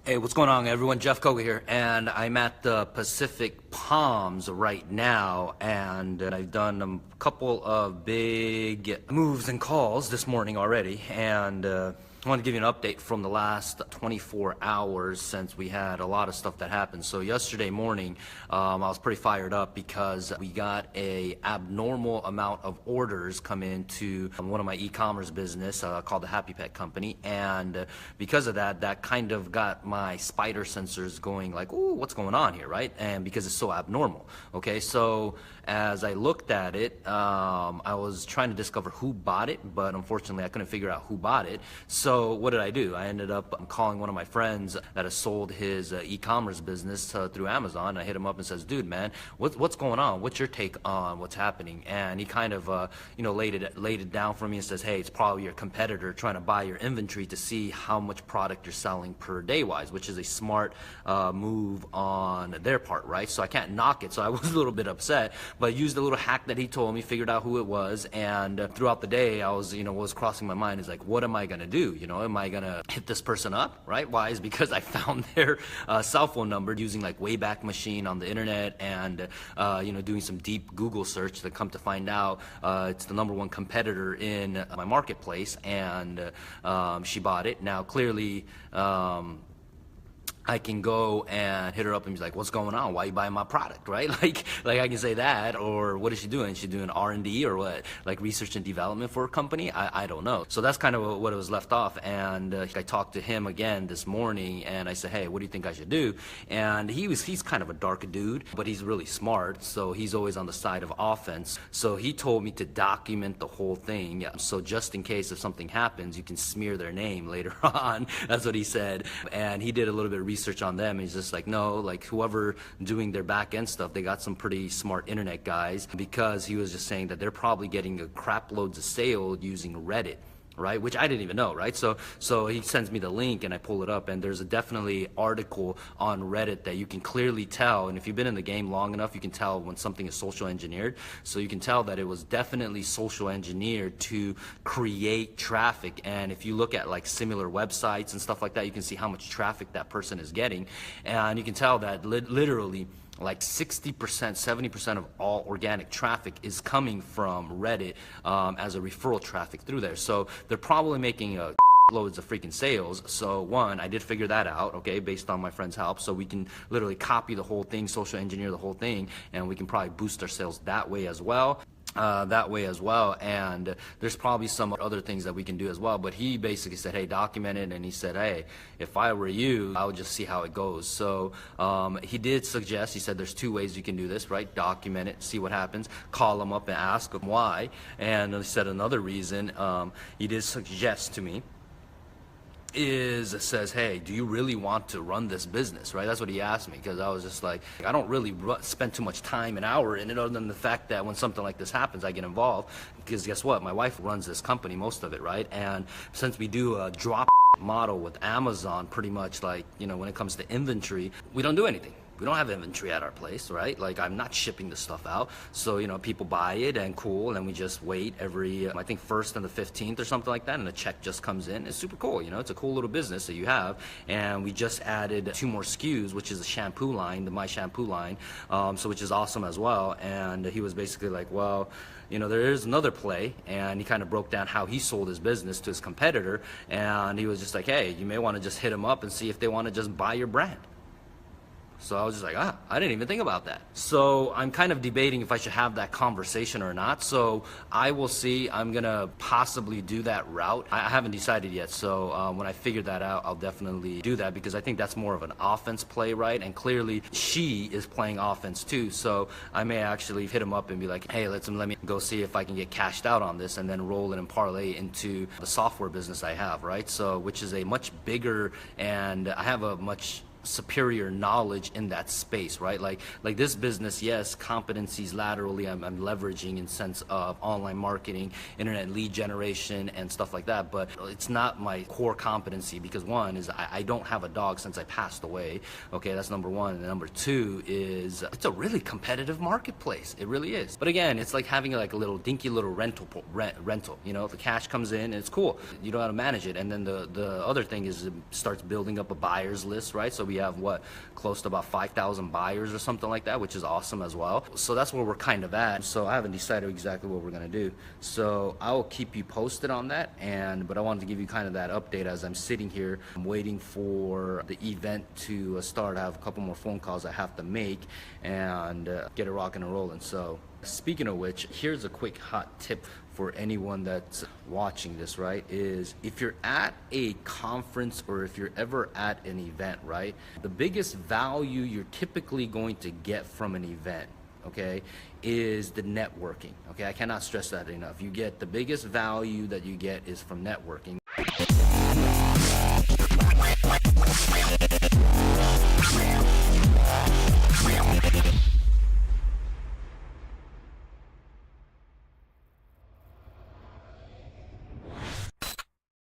Hey, what's going on, everyone? Jeff Koga here, and I'm at the Pacific Palms right now, and I've done a couple of big moves and calls this morning already, and I want to give you an update from the last 24 hours since we had a lot of stuff that happened. So yesterday morning, I was pretty fired up because we got a abnormal amount of orders come into one of my e-commerce business called the Happy Pet Company, and because of that, that kind of got my spider sensors going like, ooh, what's going on here, right? And because it's so abnormal. Okay, so as I looked at it, I was trying to discover who bought it, but unfortunately I couldn't figure out who bought it. So what did I do? I ended up calling one of my friends that has sold his e-commerce business through Amazon. I hit him up and says, dude, man, what's going on? What's your take on what's happening? And he kind of laid it down for me and says, hey, it's probably your competitor trying to buy your inventory to see how much product you're selling per day wise, which is a smart move on their part, right? So I can't knock it. So I was a little bit upset, but I used a little hack that he told me, figured out who it was, and throughout the day I was, what was crossing my mind is like, what am I gonna do? Am I gonna hit this person up, right? Why? Is because I found their cell phone number using like Wayback Machine on the internet, and doing some deep Google search to come to find out it's the #1 competitor in my marketplace, and she bought it. Now clearly I can go and hit her up and be like, what's going on? Why are you buying my product, right? Like I can say that, or what is she doing? Is she doing R&D or what? Like research and development for a company? I don't know. So that's kind of what it was left off. And I talked to him again this morning, and I said, hey, what do you think I should do? And he's kind of a dark dude, but he's really smart. So he's always on the side of offense. So he told me to document the whole thing. So just in case if something happens, you can smear their name later on. That's what he said. And he did a little bit of research on them. He's just like, no, like whoever doing their back end stuff, they got some pretty smart internet guys, because he was just saying that they're probably getting a crap loads of sale using Reddit, right? Which I didn't even know, right? So he sends me the link and I pull it up, and there's a definitely article on Reddit that you can clearly tell, and if you've been in the game long enough, you can tell when something is social engineered. So you can tell that it was definitely social engineered to create traffic. And if you look at like similar websites and stuff like that, you can see how much traffic that person is getting, and you can tell that literally like 60%, 70% of all organic traffic is coming from Reddit as a referral traffic through there. So they're probably making loads of freaking sales. So one, I did figure that out, okay, based on my friend's help. So we can literally copy the whole thing, social engineer the whole thing, and we can probably boost our sales that way as well. And there's probably some other things that we can do as well, but he basically said, hey, document it, and he said, hey, if I were you, I would just see how it goes. So he did suggest, he said there's 2 ways you can do this, right? Document it, see what happens, call him up and ask him why. And he said another reason he did suggest to me says, hey, do you really want to run this business, right? That's what he asked me, because I was just like, I don't really spend too much time and hour in it, other than the fact that when something like this happens, I get involved, because guess what? My wife runs this company, most of it, right? And since we do a drop model with Amazon, pretty much like, when it comes to inventory, we don't do anything. We don't have inventory at our place, right? Like I'm not shipping the stuff out. So, people buy it and cool, and then we just wait every, I think 1st and the 15th or something like that, and the check just comes in. It's super cool, it's a cool little business that you have. And we just added 2 more SKUs, which is a shampoo line, the My Shampoo line, which is awesome as well. And he was basically like, well, there is another play, and he kind of broke down how he sold his business to his competitor, and he was just like, hey, you may want to just hit him up and see if they want to just buy your brand. So I was just like, I didn't even think about that. So I'm kind of debating if I should have that conversation or not. So I will see. I'm going to possibly do that route. I haven't decided yet. So when I figure that out, I'll definitely do that, because I think that's more of an offense play, right? And clearly she is playing offense too. So I may actually hit him up and be like, hey, let me go see if I can get cashed out on this, and then roll it and parlay into the software business I have, right? So which is a much bigger, and I have a much superior knowledge in that space, right? Like this business, yes, competencies laterally I'm leveraging in sense of online marketing, internet lead generation and stuff like that, but it's not my core competency because one is I don't have a dog since I passed away. Okay, that's number one. And number two is it's a really competitive marketplace. It really is. But again, it's like having like a little dinky little rental, you know, the cash comes in and it's cool. You know how to manage it. And then the other thing is it starts building up a buyer's list, right? So we have close to about 5,000 buyers or something like that, which is awesome as well. So that's where we're kind of at. So I haven't decided exactly what we're gonna do. So I will keep you posted on that. But I wanted to give you kind of that update as I'm sitting here. I'm waiting for the event to start. I have a couple more phone calls I have to make and get it rocking and rolling. So speaking of which, here's a quick hot tip for anyone that's watching this, right? Is if you're at a conference or if you're ever at an event, right? The biggest value you're typically going to get from an event, okay, is the networking. Okay, I cannot stress that enough. You get the biggest value that you get is from networking.